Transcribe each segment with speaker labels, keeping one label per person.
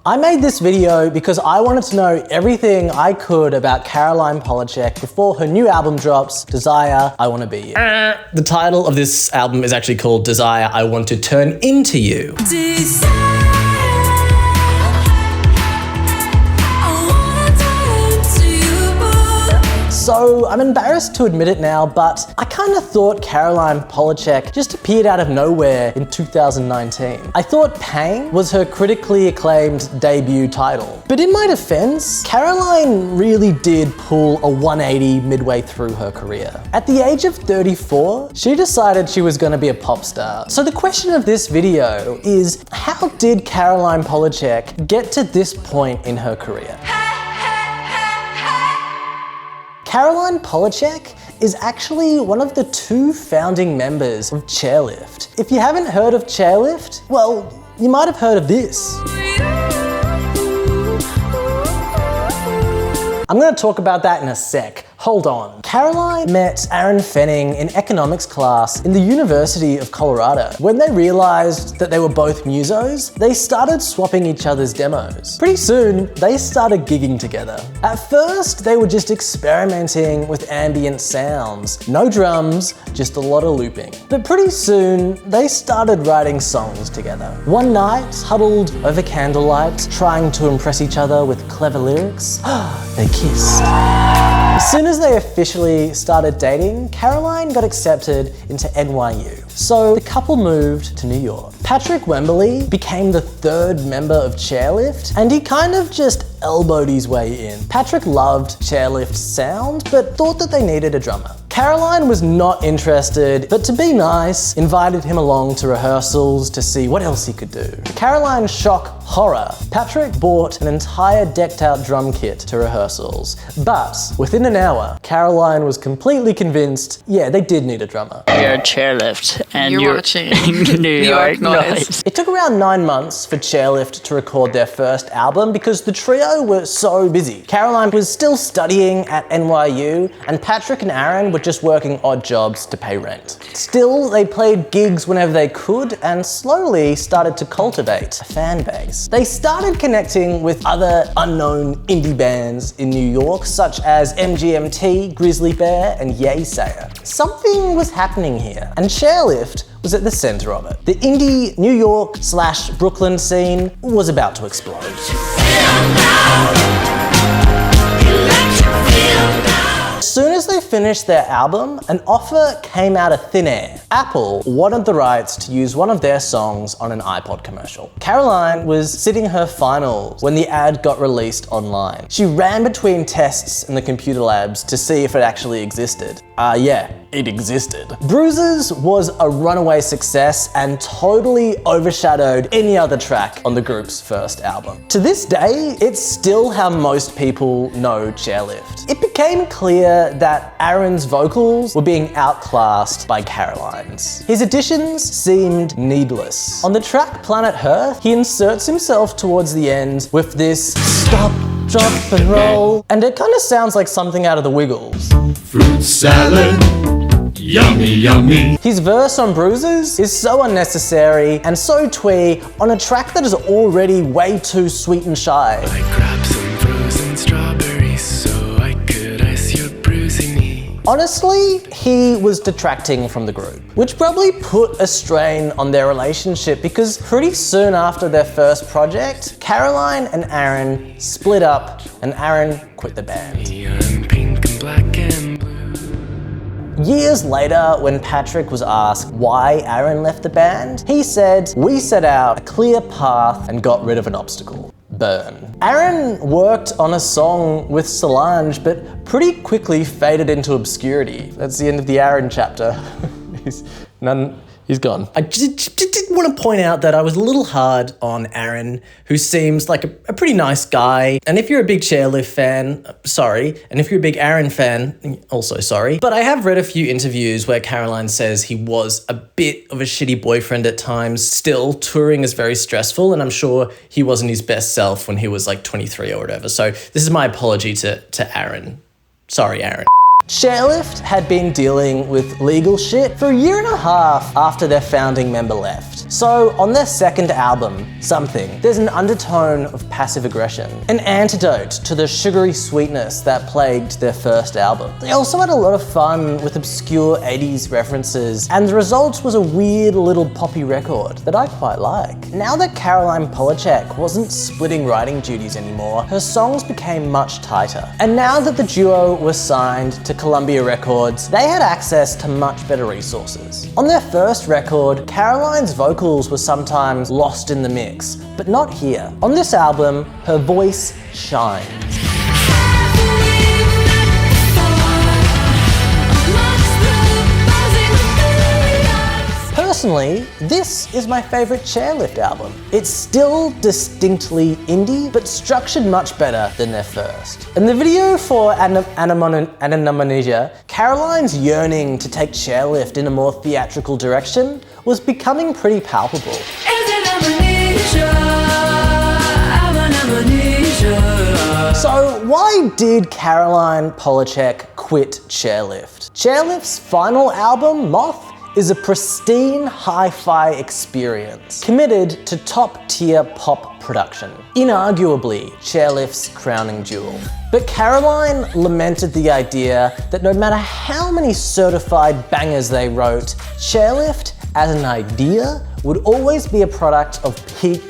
Speaker 1: I made this video because I wanted to know everything I could about Caroline Polachek before her new album drops, Desire, I Wanna Be You. The title of this album is actually called Desire, I Want to Turn Into You. So I'm embarrassed to admit it now, but I kind of thought Caroline Polachek just appeared out of nowhere in 2019. I thought Pain was her critically acclaimed debut title. But in my defense, Caroline really did pull a 180 midway through her career. At the age of 34, she decided she was going to be a pop star. So the question of this video is, how did Caroline Polachek get to this point in her career? Caroline Polachek is actually one of the 2 founding members of Chairlift. If you haven't heard of Chairlift, well, you might have heard of this. I'm going to talk about that in a sec. Hold on. Caroline met Aaron Fenning in economics class in the University of Colorado. When they realized that they were both musos, they started swapping each other's demos. Pretty soon, they started gigging together. At first, they were just experimenting with ambient sounds. No drums, just a lot of looping. But pretty soon, they started writing songs together. One night, huddled over candlelight, trying to impress each other with clever lyrics, they kissed. As soon as they officially started dating, Caroline got accepted into NYU. So the couple moved to New York. Patrick Wembley became the 3rd member of Chairlift, and he kind of just elbowed his way in. Patrick loved Chairlift's sound, but thought that they needed a drummer. Caroline was not interested, but to be nice, invited him along to rehearsals to see what else he could do. To Caroline's shock horror, Patrick bought an entire decked out drum kit to rehearsals. But within an hour, Caroline was completely convinced, yeah, they did need a drummer.
Speaker 2: You're Chairlift and you're
Speaker 3: watching
Speaker 2: New York Noise.
Speaker 1: It took around 9 months for Chairlift to record their first album because the trio were so busy. Caroline was still studying at NYU, and Patrick and Aaron were just working odd jobs to pay rent. Still, they played gigs whenever they could and slowly started to cultivate a fan base. They started connecting with other unknown indie bands in New York, such as MGMT, Grizzly Bear, and Yeasayer. Something was happening here, and Chairlift was at the center of it. The indie New York/Brooklyn scene was about to explode. As soon as they finished their album, an offer came out of thin air. Apple wanted the rights to use one of their songs on an iPod commercial. Caroline was sitting her finals when the ad got released online. She ran between tests in the computer labs to see if it actually existed. Yeah, it existed. Bruises was a runaway success and totally overshadowed any other track on the group's first album. To this day, it's still how most people know Chairlift. It became clear that Aaron's vocals were being outclassed by Caroline's. His additions seemed needless. On the track Planet Earth, he inserts himself towards the end with this stop, drop and roll, and it kind of sounds like something out of the Wiggles.
Speaker 4: Fruit salad, yummy, yummy.
Speaker 1: His verse on Bruises is so unnecessary and so twee on a track that is already way too sweet and shy.
Speaker 5: I grabbed some frozen strawberries so I could ice your bruising knee.
Speaker 1: Honestly, he was detracting from the group, which probably put a strain on their relationship because pretty soon after their first project, Caroline and Aaron split up and Aaron quit the band.
Speaker 5: Neon pink and black and blue.
Speaker 1: Years later, when Patrick was asked why Aaron left the band, he said, "We set out a clear path and got rid of an obstacle." Burn. Aaron worked on a song with Solange, but pretty quickly faded into obscurity. That's the end of the Aaron chapter. He's gone. I just did want to point out that I was a little hard on Aaron, who seems like a pretty nice guy. And if you're a big Chairlift fan, sorry. And if you're a big Aaron fan, also sorry. But I have read a few interviews where Caroline says he was a bit of a shitty boyfriend at times. Still, touring is very stressful, and I'm sure he wasn't his best self when he was like 23 or whatever. So this is my apology to Aaron. Sorry, Aaron. Chairlift had been dealing with legal shit for a year and a half after their founding member left. So on their second album, Something, there's an undertone of passive aggression, an antidote to the sugary sweetness that plagued their first album. They also had a lot of fun with obscure 80s references, and the result was a weird little poppy record that I quite like. Now that Caroline Polachek wasn't splitting writing duties anymore, her songs became much tighter. And now that the duo was signed to Columbia Records, they had access to much better resources. On their first record, Caroline's vocals were sometimes lost in the mix, but not here. On this album, her voice shines. Personally, this is my favorite Chairlift album. It's still distinctly indie, but structured much better than their first. In the video for Anamnesia, Caroline's yearning to take Chairlift in a more theatrical direction was becoming pretty palpable. So why did Caroline Polachek quit Chairlift? Chairlift's final album, Moth, is a pristine hi-fi experience, committed to top-tier pop production. Inarguably, Chairlift's crowning jewel. But Caroline lamented the idea that no matter how many certified bangers they wrote, Chairlift, as an idea, would always be a product of peak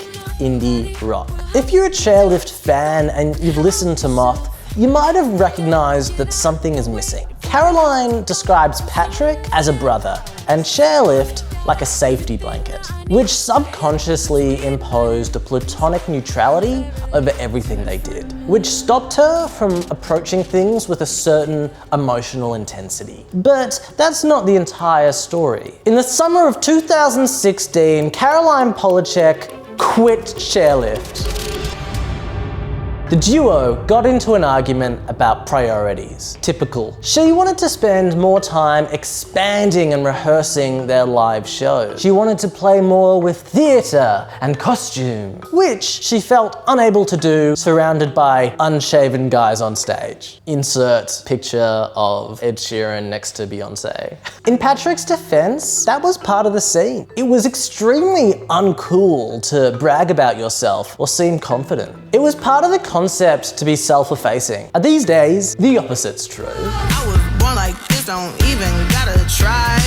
Speaker 1: indie rock. If you're a Chairlift fan and you've listened to Moth, you might have recognized that something is missing. Caroline describes Patrick as a brother and Chairlift like a safety blanket, which subconsciously imposed a platonic neutrality over everything they did, which stopped her from approaching things with a certain emotional intensity. But that's not the entire story. In the summer of 2016, Caroline Polachek quit Chairlift. The duo got into an argument about priorities. Typical. She wanted to spend more time expanding and rehearsing their live shows. She wanted to play more with theatre and costume, which she felt unable to do surrounded by unshaven guys on stage. Insert picture of Ed Sheeran next to Beyonce. In Patrick's defense, that was part of the scene. It was extremely uncool to brag about yourself or seem confident. It was part of the concept to be self-effacing. These days, the opposite's true.
Speaker 3: I was born like this, don't even gotta try.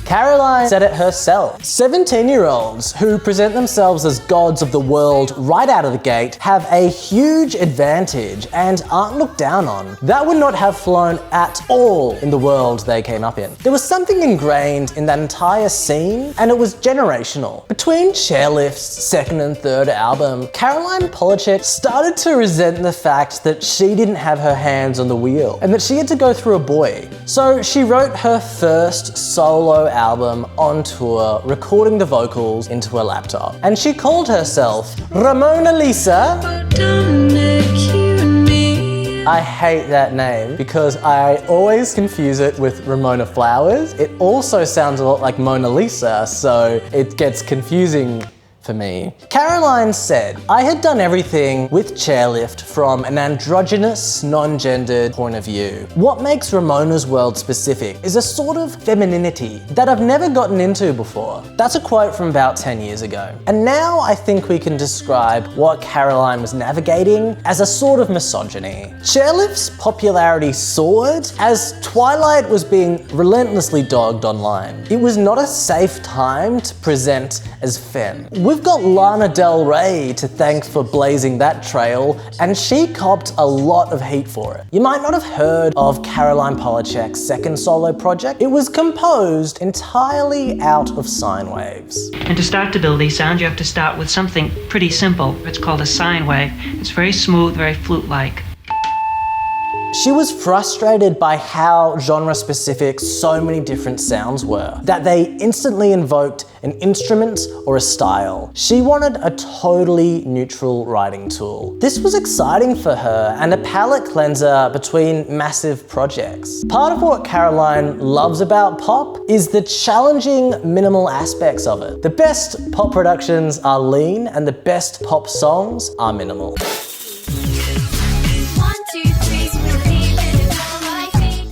Speaker 1: Caroline said it herself. 17-year-olds who present themselves as gods of the world right out of the gate have a huge advantage and aren't looked down on. That would not have flown at all in the world they came up in. There was something ingrained in that entire scene, and it was generational. Between Chairlift's second and third album, Caroline Polachek started to resent the fact that she didn't have her hands on the wheel and that she had to go through a boy. So she wrote her first solo album on tour, recording the vocals into a laptop. And she called herself Ramona Lisa. I hate that name because I always confuse it with Ramona Flowers. It also sounds a lot like Mona Lisa, so it gets confusing for me. Caroline said, I had done everything with Chairlift from an androgynous, non-gendered point of view. What makes Ramona's world specific is a sort of femininity that I've never gotten into before. That's a quote from about 10 years ago. And now I think we can describe what Caroline was navigating as a sort of misogyny. Chairlift's popularity soared as Twilight was being relentlessly dogged online. It was not a safe time to present as femme. We've got Lana Del Rey to thank for blazing that trail, and she copped a lot of heat for it. You might not have heard of Caroline Polachek's second solo project. It was composed entirely out of sine waves.
Speaker 6: And to start to build these sounds, you have to start with something pretty simple. It's called a sine wave. It's very smooth, very flute-like.
Speaker 1: She was frustrated by how genre-specific so many different sounds were, that they instantly invoked an instrument or a style. She wanted a totally neutral writing tool. This was exciting for her and a palate cleanser between massive projects. Part of what Caroline loves about pop is the challenging minimal aspects of it. The best pop productions are lean and the best pop songs are minimal.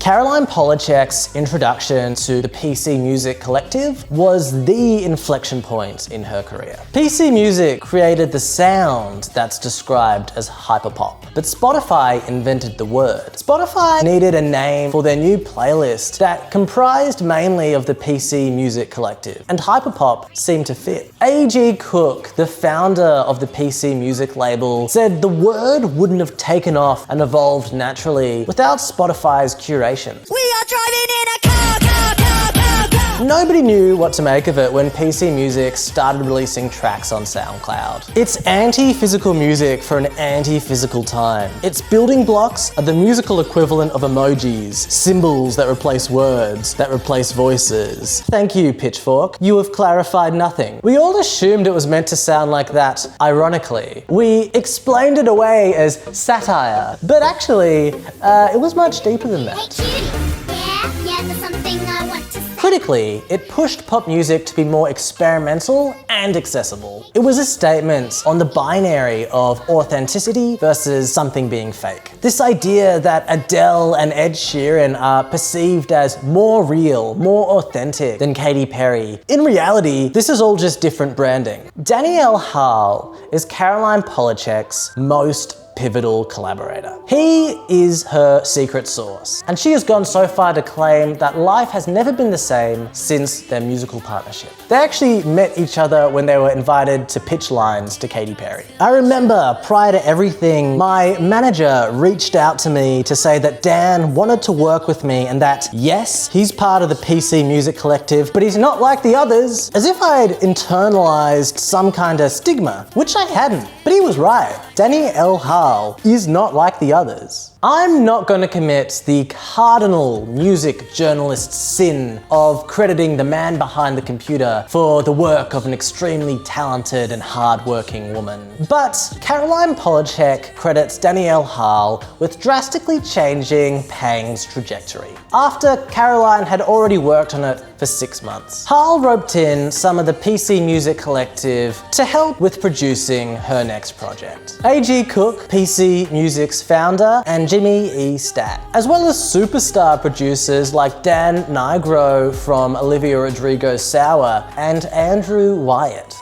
Speaker 1: Caroline Polachek's introduction to the PC Music Collective was the inflection point in her career. PC Music created the sound that's described as hyperpop, but Spotify invented the word. Spotify needed a name for their new playlist that comprised mainly of the PC Music Collective, and hyperpop seemed to fit. A.G. Cook, the founder of the PC Music label, said the word wouldn't have taken off and evolved naturally without Spotify's curation.
Speaker 7: We are driving in a car, car, car, car, car.
Speaker 1: Nobody knew what to make of it when PC Music started releasing tracks on SoundCloud. It's anti-physical music for an anti-physical time. Its building blocks are the musical equivalent of emojis, symbols that replace words, that replace voices. Thank you, Pitchfork. You have clarified nothing. We all assumed it was meant to sound like that ironically. We explained it away as satire, but actually, it was much deeper than that.
Speaker 7: Yeah, there's something I want to say.
Speaker 1: Critically, it pushed pop music to be more experimental and accessible. It was a statement on the binary of authenticity versus something being fake. This idea that Adele and Ed Sheeran are perceived as more real, more authentic than Katy Perry. In reality, this is all just different branding. L Harle is Caroline Polachek's most pivotal collaborator. He is her secret sauce, and she has gone so far to claim that life has never been the same since their musical partnership. They actually met each other when they were invited to pitch lines to Katy Perry. I remember prior to everything, my manager reached out to me to say that Dan wanted to work with me and that, yes, he's part of the PC Music Collective, but he's not like the others, as if I'd internalized some kind of stigma, which I hadn't, but he was right. L Harle is not like the others. I'm not going to commit the cardinal music journalist sin of crediting the man behind the computer for the work of an extremely talented and hard-working woman. But Caroline Polachek credits L Harle with drastically changing Pang's trajectory. After Caroline had already worked on it for 6 months, Harle roped in some of the PC Music Collective to help with producing her next project. A.G. Cook, PC Music's founder, and Jimmy E. Stack, as well as superstar producers like Dan Nigro from Olivia Rodrigo's Sour and Andrew Wyatt.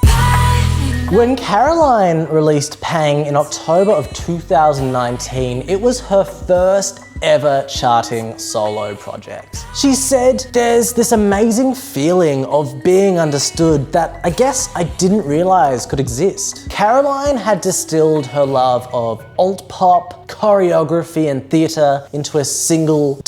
Speaker 1: When Caroline released Pang in October of 2019, it was her first ever charting solo project. She said, "There's this amazing feeling of being understood that I guess I didn't realize could exist." Caroline had distilled her love of alt pop, choreography and theatre into a single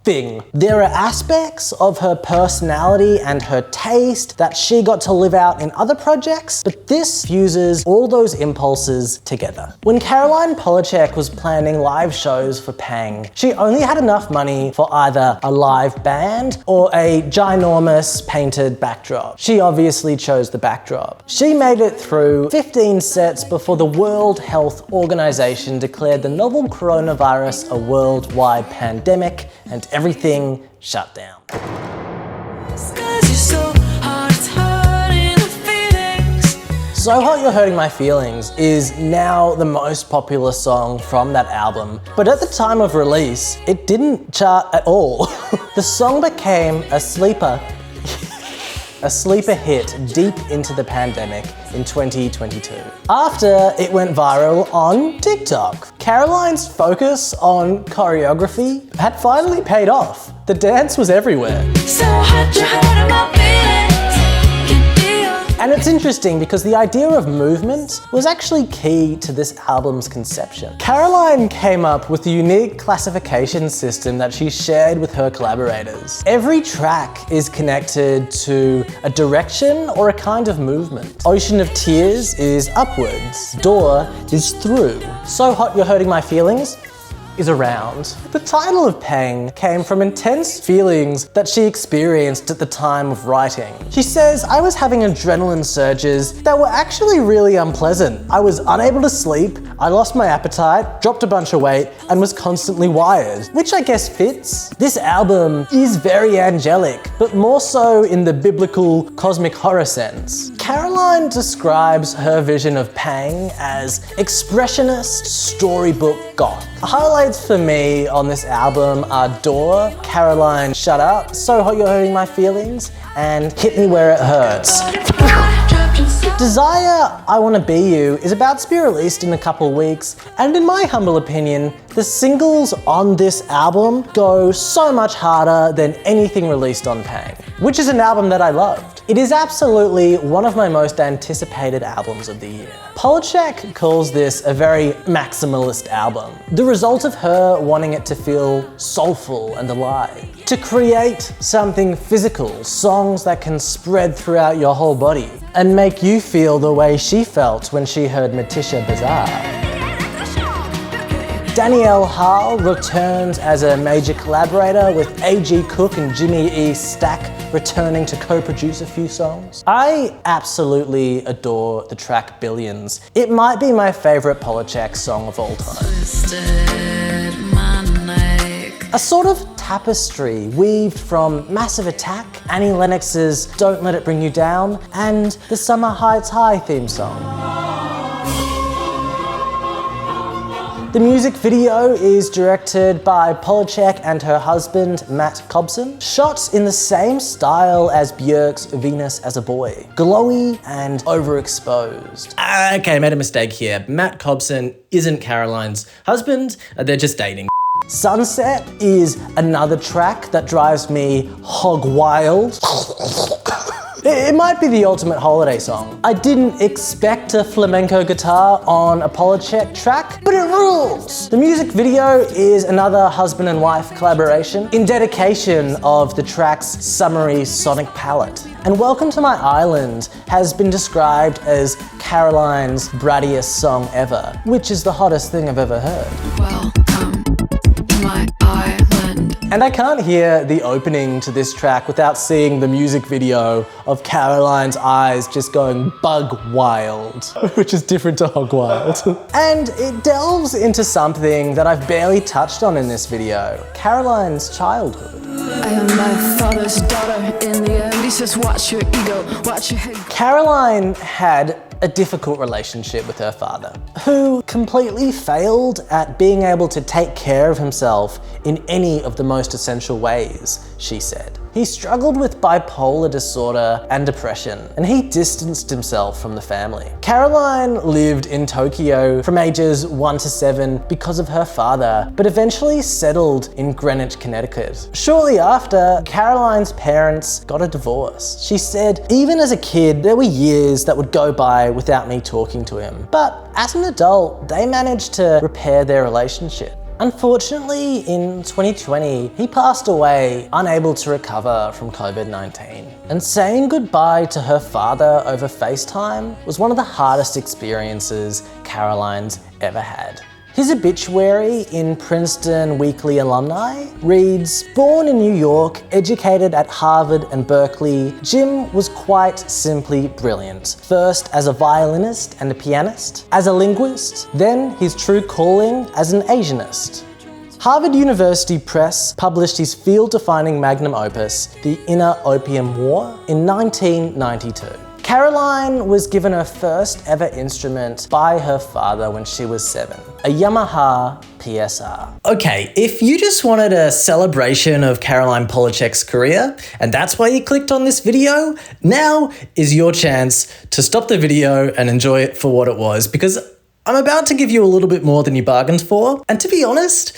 Speaker 1: thing. There are aspects of her personality and her taste that she got to live out in other projects, but this fuses all those impulses together. When Caroline Polachek was planning live shows for Pang, she only had enough money for either a live band or a ginormous painted backdrop. She obviously chose the backdrop. She made it through 15 sets before the World Health Organization declared the novel coronavirus a worldwide pandemic and everything shut down. So Hot You're Hurting My Feelings is now the most popular song from that album, but at the time of release, it didn't chart at all. The song became a sleeper hit deep into the pandemic in 2022. After it went viral on TikTok. Caroline's focus on choreography had finally paid off. The dance was everywhere.
Speaker 7: So hot, you're hurting my feelings. Can feel.
Speaker 1: And it's interesting because the idea of movement was actually key to this album's conception. Caroline came up with a unique classification system that she shared with her collaborators. Every track is connected to a direction or a kind of movement. Ocean of Tears is upwards. Door is through. So Hot You're Hurting My Feelings is around. The title of Pang came from intense feelings that she experienced at the time of writing. She says, "I was having adrenaline surges that were actually really unpleasant. I was unable to sleep, I lost my appetite, dropped a bunch of weight, and was constantly wired," which I guess fits. This album is very angelic, but more so in the biblical cosmic horror sense. Caroline describes her vision of Pang as expressionist storybook goth. A highlight Highlights for me on this album are Door, Caroline, Shut Up, So Hot You're Hurting My Feelings, and Hit Me Where It Hurts. Desire, I Wanna Be You is about to be released in a couple weeks, and in my humble opinion, the singles on this album go so much harder than anything released on Pang, which is an album that I loved. It is absolutely one of my most anticipated albums of the year. Polachek calls this a very maximalist album, the result of her wanting it to feel soulful and alive. To create something physical, songs that can spread throughout your whole body and make you feel the way she felt when she heard Matisha Bazaar. L Harle returns as a major collaborator, with A.G. Cook and Jimmy E. Stack returning to co-produce a few songs. I absolutely adore the track Billions. It might be my favourite Polachek song of all time. A sort of tapestry weaved from Massive Attack, Annie Lennox's Don't Let It Bring You Down, and the Summer Heights High theme song. The music video is directed by Polachek and her husband, Matt Cobson, shot in the same style as Björk's Venus as a Boy, glowy and overexposed. Okay, made a mistake here. Matt Cobson isn't Caroline's husband, they're just dating. Sunset is another track that drives me hog wild. It might be the ultimate holiday song. I didn't expect a flamenco guitar on a Polachek track, but it rules! The music video is another husband and wife collaboration in dedication of the track's summery sonic palette. And Welcome to My Island has been described as Caroline's brattiest song ever, which is the hottest thing I've ever heard.
Speaker 7: Welcome to my island.
Speaker 1: And I can't hear the opening to this track without seeing the music video of Caroline's eyes just going bug wild, which is different to hog wild. And it delves into something that I've barely touched on in this video, Caroline's childhood.
Speaker 7: I am my father's daughter in the end. He says, watch your ego, watch your head.
Speaker 1: Caroline had a difficult relationship with her father, who completely failed at being able to take care of himself in any of the most essential ways, she said. He struggled with bipolar disorder and depression, and he distanced himself from the family. Caroline lived in Tokyo from ages 1 to 7 because of her father, but eventually settled in Greenwich, Connecticut. Shortly after, Caroline's parents got a divorce. She said, even as a kid, there were years that would go by without me talking to him. But as an adult, they managed to repair their relationship. Unfortunately, in 2020, he passed away, unable to recover from COVID-19. And saying goodbye to her father over FaceTime was one of the hardest experiences Caroline's ever had. His obituary in Princeton Weekly Alumni reads, born in New York, educated at Harvard and Berkeley, Jim was quite simply brilliant. First as a violinist and a pianist, as a linguist, then his true calling as an Asianist. Harvard University Press published his field-defining magnum opus, The Inner Opium War, in 1992. Caroline was given her first ever instrument by her father when she was 7, a Yamaha PSR. Okay, if you just wanted a celebration of Caroline Polachek's career, and that's why you clicked on this video, now is your chance to stop the video and enjoy it for what it was, because I'm about to give you a little bit more than you bargained for, and to be honest,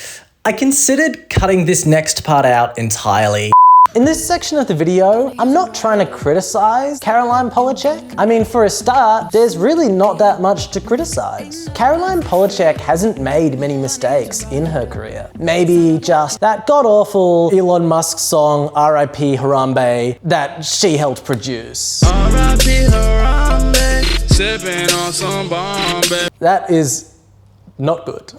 Speaker 1: I considered cutting this next part out entirely. In this section of the video, I'm not trying to criticize Caroline Polachek. I mean, for a start, there's really not that much to criticize. Caroline Polachek hasn't made many mistakes in her career. Maybe just that god-awful Elon Musk song, R.I.P. Harambe, that she helped produce.
Speaker 8: R.I.P. Harambe, sipping on some Bombay.
Speaker 1: That is not good.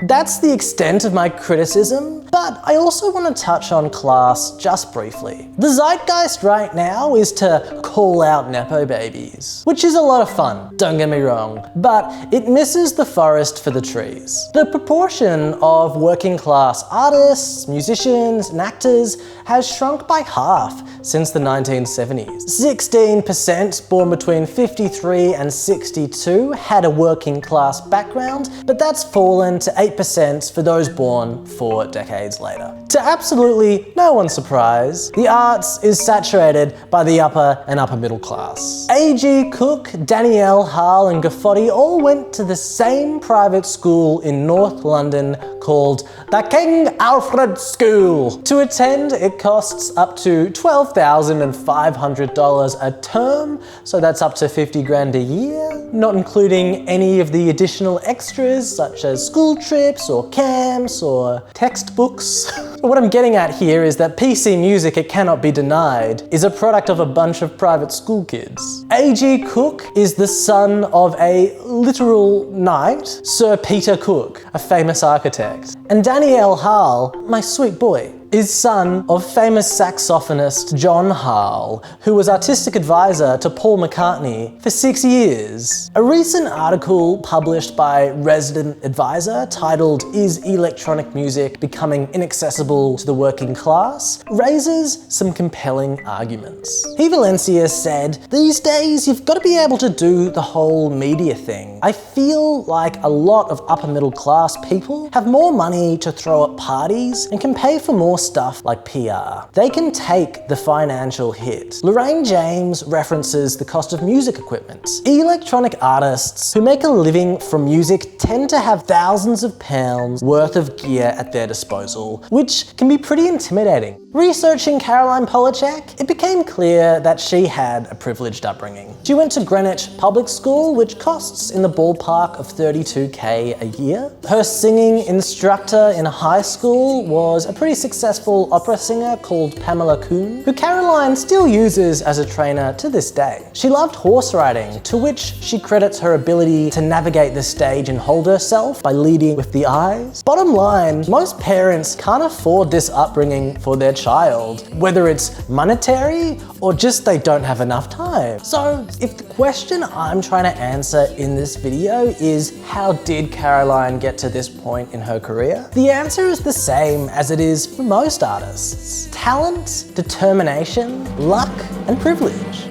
Speaker 1: That's the extent of my criticism, but I also want to touch on class just briefly. The zeitgeist right now is to call out Nepo babies, which is a lot of fun, don't get me wrong, but it misses the forest for the trees. The proportion of working class artists, musicians, and actors has shrunk by half since the 1970s. 16% born between 53 and 62 had a working class background, but but that's fallen to 8% for those born 4 decades later. To absolutely no one's surprise, the arts is saturated by the upper and upper middle class. A.G. Cook, L Harle and Goffody all went to the same private school in North London called the King Alfred School. To attend, it costs up to $12,500 a term, so that's up to 50 grand a year, not including any of the additional extras such as school trips or camps or textbooks. What I'm getting at here is that PC music, it cannot be denied, is a product of a bunch of private school kids. A.G. Cook is the son of a literal knight, Sir Peter Cook, a famous architect. And L Harle, my sweet boy, is son of famous saxophonist John Harle, who was artistic advisor to Paul McCartney for 6 years. A recent article published by Resident Advisor titled "Is Electronic Music Becoming Inaccessible to the Working Class?" raises some compelling arguments. He Valencia said, "These days you've got to be able to do the whole media thing. I feel like a lot of upper middle class people have more money to throw at parties and can pay for more stuff like PR. They can take the financial hit." Lorraine James references the cost of music equipment. Electronic artists who make a living from music tend to have thousands of pounds worth of gear at their disposal, which can be pretty intimidating. Researching Caroline Polachek, it became clear that she had a privileged upbringing. She went to Greenwich Public School, which costs in the ballpark of $32K a year. Her singing instructor in high school was a pretty successful opera singer called Pamela Kuhn, who Caroline still uses as a trainer to this day. She loved horse riding, to which she credits her ability to navigate the stage and hold herself by leading with the eyes. Bottom line, most parents can't afford this upbringing for their child, whether it's monetary or just they don't have enough time. So if the question I'm trying to answer in this video is how did Caroline get to this point in her career? The answer is the same as it is for most artists. Talent, determination, luck, and privilege.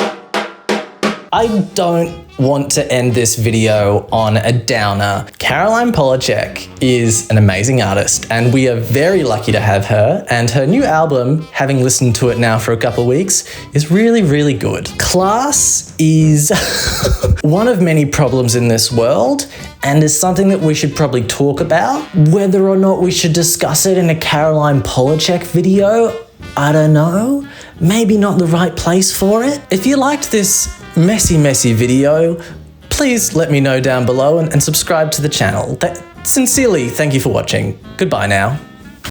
Speaker 1: I don't want to end this video on a downer. Caroline Polachek is an amazing artist and we are very lucky to have her, and her new album, having listened to it now for a couple of weeks, is really, really good. Class is one of many problems in this world and is something that we should probably talk about. Whether or not we should discuss it in a Caroline Polachek video, I don't know. Maybe not the right place for it. If you liked this messy video, please let me know down below and subscribe to the channel. Sincerely, thank you for watching. Goodbye now.